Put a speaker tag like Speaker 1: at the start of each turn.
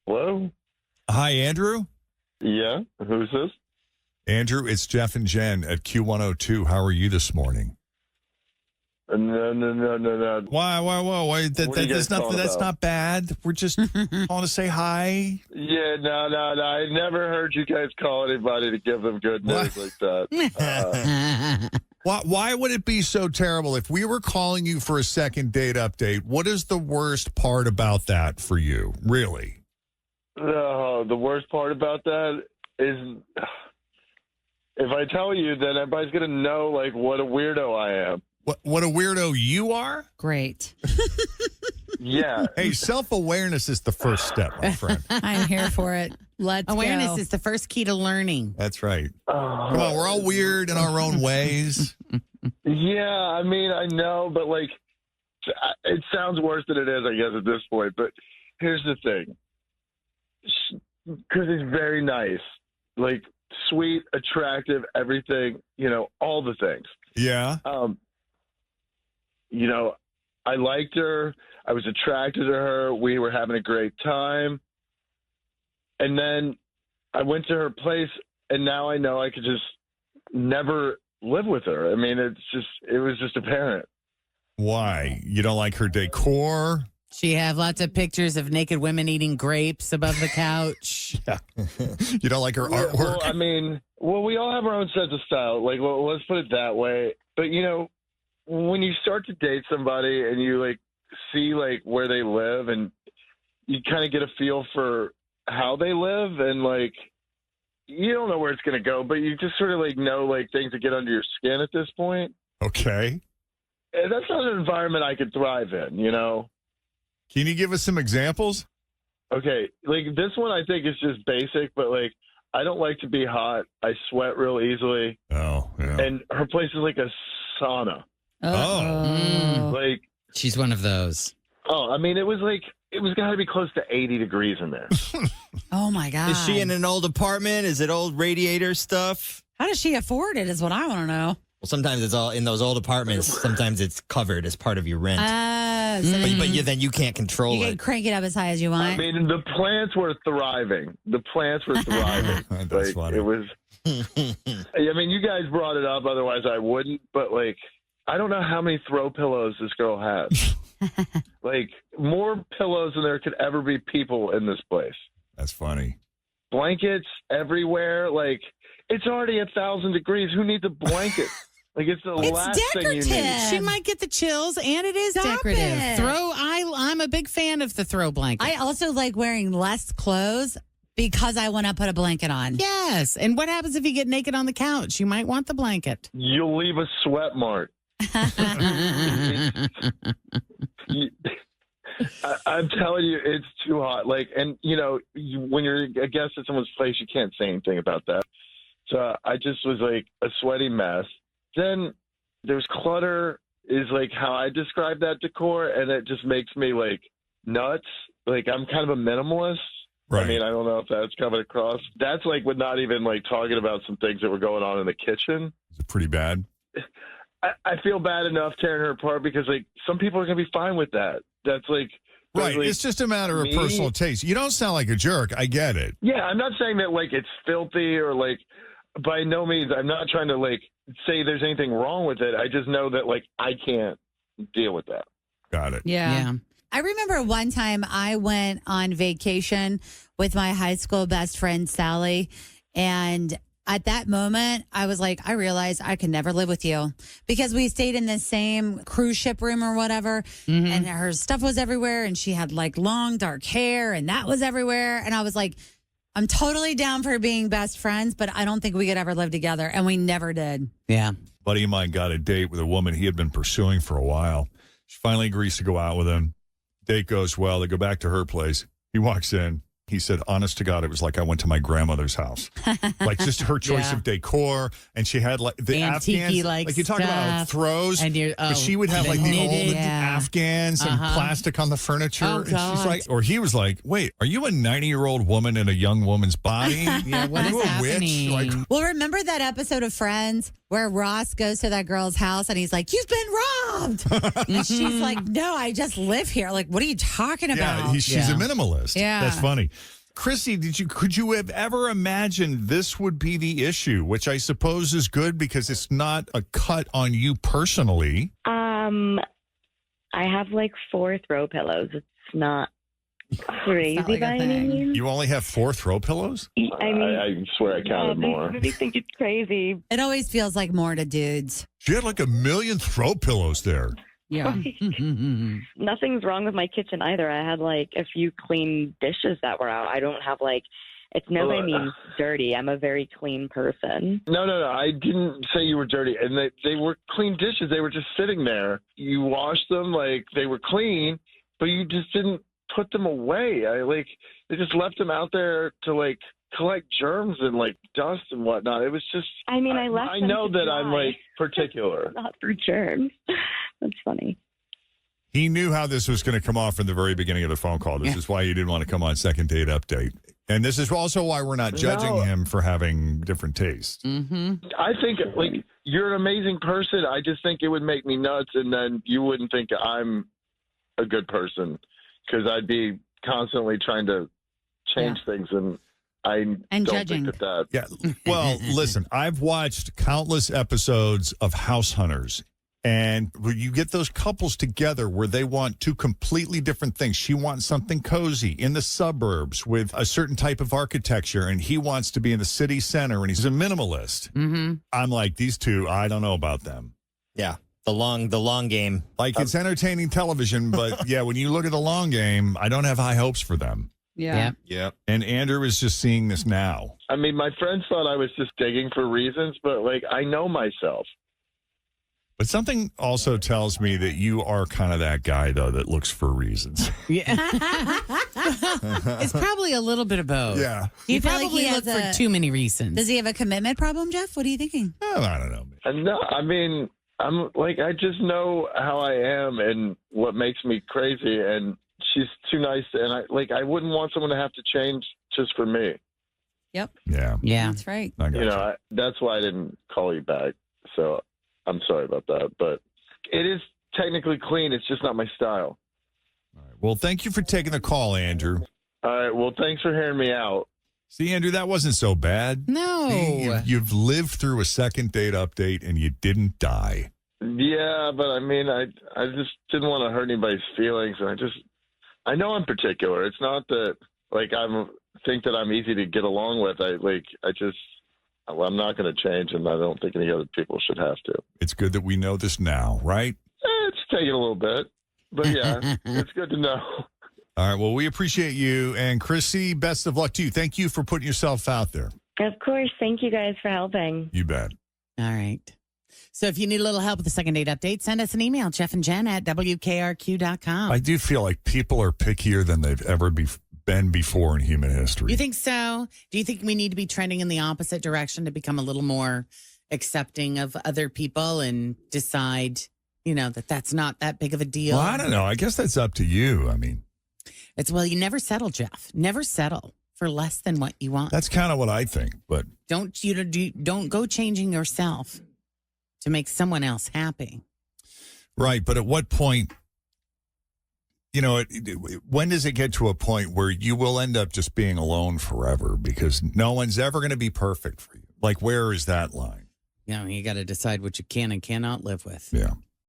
Speaker 1: Hello?
Speaker 2: Hi, Andrew.
Speaker 1: Yeah, who's this?
Speaker 2: Andrew, it's Jeff and Jen at Q102. How are you this morning?
Speaker 1: No.
Speaker 2: Why?
Speaker 1: What are you guys calling
Speaker 2: That's
Speaker 1: about?
Speaker 2: not bad. We're just calling to say hi.
Speaker 1: Yeah, no. I never heard you guys call anybody to give them good news like that.
Speaker 2: Why would it be so terrible if we were calling you for a second date update? What is the worst part about that for you, really?
Speaker 1: The worst part about that is if I tell you, then everybody's going to know, like, what a weirdo I am.
Speaker 2: What a weirdo you are?
Speaker 3: Great.
Speaker 1: Yeah.
Speaker 2: Hey, self-awareness is the first step, my friend.
Speaker 3: I'm here for it. Let's
Speaker 4: Awareness
Speaker 3: go.
Speaker 4: is the first key to learning.
Speaker 2: That's right. Come on, we're all weird in our own ways.
Speaker 1: Yeah, I mean, I know, but, like, it sounds worse than it is, I guess, at this point. But here's the thing. Because he's very nice. Like, sweet, attractive, everything, all the things.
Speaker 2: Yeah.
Speaker 1: I liked her. I was attracted to her. We were having a great time. And then I went to her place, and now I know I could just never live with her. I mean, it was just apparent.
Speaker 2: Why? You don't like her decor?
Speaker 4: She have lots of pictures of naked women eating grapes above the couch.
Speaker 2: You don't like her artwork?
Speaker 1: Well, I mean, we all have our own sense of style. Like, well, let's put it that way. But, when you start to date somebody and you, like, see, like, where they live and you kind of get a feel for how they live and, like, you don't know where it's going to go, but you just sort of, like, know, like, things that get under your skin at this point.
Speaker 2: Okay.
Speaker 1: And that's not an environment I could thrive in,
Speaker 2: Can you give us some examples?
Speaker 1: Okay, like, this one I think is just basic, but, like, I don't like to be hot. I sweat real easily.
Speaker 2: Oh, yeah.
Speaker 1: And her place is like a sauna.
Speaker 2: Oh.
Speaker 1: Like,
Speaker 4: She's one of those.
Speaker 1: I mean, it was got to be close to 80 degrees in there.
Speaker 3: Oh, my God.
Speaker 5: Is she in an old apartment? Is it old radiator stuff?
Speaker 3: How does she afford it is what I want to know.
Speaker 5: Well, sometimes it's all in those old apartments. Sometimes it's covered as part of your rent.
Speaker 3: So
Speaker 5: Then you can't control
Speaker 3: you can
Speaker 5: it.
Speaker 3: crank it up as high as you want.
Speaker 1: I mean, the plants were thriving.
Speaker 2: That's
Speaker 1: Like,
Speaker 2: funny.
Speaker 1: it was. I mean, you guys brought it up. Otherwise, I wouldn't. But, like, I don't know how many throw pillows this girl has. Like, more pillows than there could ever be people in this place.
Speaker 2: That's funny.
Speaker 1: Blankets everywhere. Like, it's already 1,000 degrees. Who needs a blanket? Like, it's the
Speaker 3: It's
Speaker 1: last thing you
Speaker 3: decorative.
Speaker 1: need.
Speaker 4: She might get the chills, and it is
Speaker 3: Stop
Speaker 4: decorative.
Speaker 3: it.
Speaker 4: I'm a big fan of the throw blanket.
Speaker 3: I also like wearing less clothes because I want to put a blanket on.
Speaker 4: Yes. And what happens if you get naked on the couch? You might want the blanket.
Speaker 1: You'll leave a sweat mark. I'm telling you, it's too hot. Like, and when you're a guest at someone's place, you can't say anything about that. So I just was like a sweaty mess. Then there's clutter, is like how I describe that decor, and it just makes me like nuts. Like, I'm kind of a minimalist.
Speaker 2: Right.
Speaker 1: I mean, I don't know if that's coming across. That's like with not even like talking about some things that were going on in the kitchen.
Speaker 2: Is it pretty bad?
Speaker 1: I feel bad enough tearing her apart because, like, some people are going to be fine with that. That's like,
Speaker 2: Right.
Speaker 1: like,
Speaker 2: It's just a matter of
Speaker 1: me-
Speaker 2: personal taste. You don't sound like a jerk. I get it.
Speaker 1: yeah, I'm not saying that, like, it's filthy or, like, by no means. I'm not trying to, like, say there's anything wrong with it. I just know that, like, I can't deal with that.
Speaker 2: Got it.
Speaker 3: Yeah. I remember one time I went on vacation with my high school best friend, Sally. And at that moment, I was like, I realized I could never live with you because we stayed in the same cruise ship room or whatever. And her stuff was everywhere. And she had like long, dark hair and that was everywhere. And I was like, I'm totally down for being best friends, but I don't think we could ever live together. And we never did.
Speaker 4: Yeah.
Speaker 2: Buddy of mine got a date with a woman he had been pursuing for a while. She finally agrees to go out with him. Date goes well. They go back to her place. He walks in. He said, honest to God, it was like I went to my grandmother's house. Like just her choice
Speaker 4: Yeah.
Speaker 2: of decor. And she had like the
Speaker 4: Antique-y,
Speaker 2: Afghans.
Speaker 4: like,
Speaker 2: you talk about
Speaker 4: stuff.
Speaker 2: throws.
Speaker 4: And
Speaker 2: but she would have
Speaker 4: the
Speaker 2: like the
Speaker 4: knitted.
Speaker 2: old
Speaker 4: Yeah.
Speaker 2: Afghans and plastic on the furniture.
Speaker 4: Oh,
Speaker 2: and she's
Speaker 4: God.
Speaker 2: like, or he was like, wait, are you a 90-year-old woman in a young woman's body?
Speaker 4: Yeah, what
Speaker 2: Are
Speaker 4: is
Speaker 2: you a
Speaker 4: happening?
Speaker 2: witch? Like,
Speaker 3: Well, remember that episode of Friends where Ross goes to that girl's house and he's like, you've been robbed. And she's like, no, I just live here. Like, what are you talking about?
Speaker 2: yeah, she's a minimalist.
Speaker 3: Yeah.
Speaker 2: That's funny. Chrissy, could you have ever imagined this would be the issue, which I suppose is good because it's not a cut on you personally.
Speaker 6: I have like 4 throw pillows. It's not crazy
Speaker 3: like a
Speaker 6: by any
Speaker 3: thing.
Speaker 6: means.
Speaker 2: You only have 4 throw pillows?
Speaker 6: I mean,
Speaker 1: I swear I counted more.
Speaker 6: They think it's crazy.
Speaker 3: It always feels like more to dudes.
Speaker 2: She had like 1 million throw pillows there.
Speaker 3: Yeah.
Speaker 6: Nothing's wrong with my kitchen either. I had like a few clean dishes that were out. I don't have like, it's no by means dirty. I'm a very clean person.
Speaker 1: No. I didn't say you were dirty. And they were clean dishes. They were just sitting there. You washed them like they were clean, but you just didn't put them away. They just left them out there to like collect germs and like dust and whatnot. It was just.
Speaker 6: I mean, I left.
Speaker 1: I
Speaker 6: them
Speaker 1: know
Speaker 6: to
Speaker 1: that
Speaker 6: dry.
Speaker 1: I'm like particular.
Speaker 6: Not for germs. That's funny.
Speaker 2: He knew how this was going to come off from the very beginning of the phone call. This is why he didn't want to come on Second Date Update. And this is also why we're not judging him for having different tastes.
Speaker 1: I think like you're an amazing person. I just think it would make me nuts, and then you wouldn't think I'm a good person because I'd be constantly trying to change things, and I don't
Speaker 3: judging.
Speaker 1: think that.
Speaker 2: Yeah. Well, listen, I've watched countless episodes of House Hunters. And when you get those couples together where they want 2 completely different things. She wants something cozy in the suburbs with a certain type of architecture, and he wants to be in the city center, and he's a minimalist. I'm like, these two, I don't know about them.
Speaker 5: Yeah. The long game.
Speaker 2: Like, it's entertaining television, but yeah, when you look at the long game, I don't have high hopes for them.
Speaker 3: Yeah.
Speaker 5: Yep.
Speaker 2: And Andrew is just seeing this now.
Speaker 1: I mean, my friends thought I was just digging for reasons, but like I know myself.
Speaker 2: But something also tells me that you are kind of that guy, though, that looks for reasons.
Speaker 4: Yeah. It's probably a little bit of both.
Speaker 2: Yeah.
Speaker 3: Do you
Speaker 4: You
Speaker 3: feel like
Speaker 4: probably
Speaker 3: he
Speaker 4: look
Speaker 3: has
Speaker 4: for too many reasons.
Speaker 3: Does he have a commitment problem, Jeff? What are you thinking?
Speaker 2: Oh, I don't know.
Speaker 1: And no, I mean, I'm like I just know how I am and what makes me crazy, and she's too nice, and I wouldn't want someone to have to change just for me.
Speaker 3: Yep.
Speaker 2: Yeah.
Speaker 4: Yeah.
Speaker 3: That's right.
Speaker 2: I got
Speaker 1: You know, that's why I didn't call you back. So I'm sorry about that, but it is technically clean. It's just not my style.
Speaker 2: All right. Well, thank you for taking the call, Andrew.
Speaker 1: All right. Well, thanks for hearing me out.
Speaker 2: See, Andrew, that wasn't so bad.
Speaker 4: No.
Speaker 2: See, you've lived through a Second Date Update and you didn't die.
Speaker 1: Yeah, but I mean, I just didn't want to hurt anybody's feelings, and I know I'm particular. It's not that like think that I'm easy to get along with. I'm not going to change, and I don't think any other people should have to.
Speaker 2: It's good that we know this now, right?
Speaker 1: It's taking a little bit, but yeah, it's good to know.
Speaker 2: All right. Well, we appreciate you. And Chrissy, best of luck to you. Thank you for putting yourself out there.
Speaker 6: Of course. Thank you guys for helping.
Speaker 2: You bet.
Speaker 4: All right. So if you need a little help with the Second Date Update, send us an email, Jeff and Jen at WKRQ.com.
Speaker 2: I do feel like people are pickier than they've ever been before in human history.
Speaker 4: You think so? Do you think we need to be trending in the opposite direction to become a little more accepting of other people and decide, that that's not that big of a deal?
Speaker 2: Well, I don't know. I guess that's up to you. I mean,
Speaker 4: You never settle, Jeff. Never settle for less than what you want.
Speaker 2: that's kind of what I think. But
Speaker 4: Don't go changing yourself to make someone else happy.
Speaker 2: right. But at what point, when does it get to a point where you will end up just being alone forever because no one's ever going to be perfect for you? Like, where is that line?
Speaker 4: You got to decide what you can and cannot live with.
Speaker 2: Yeah.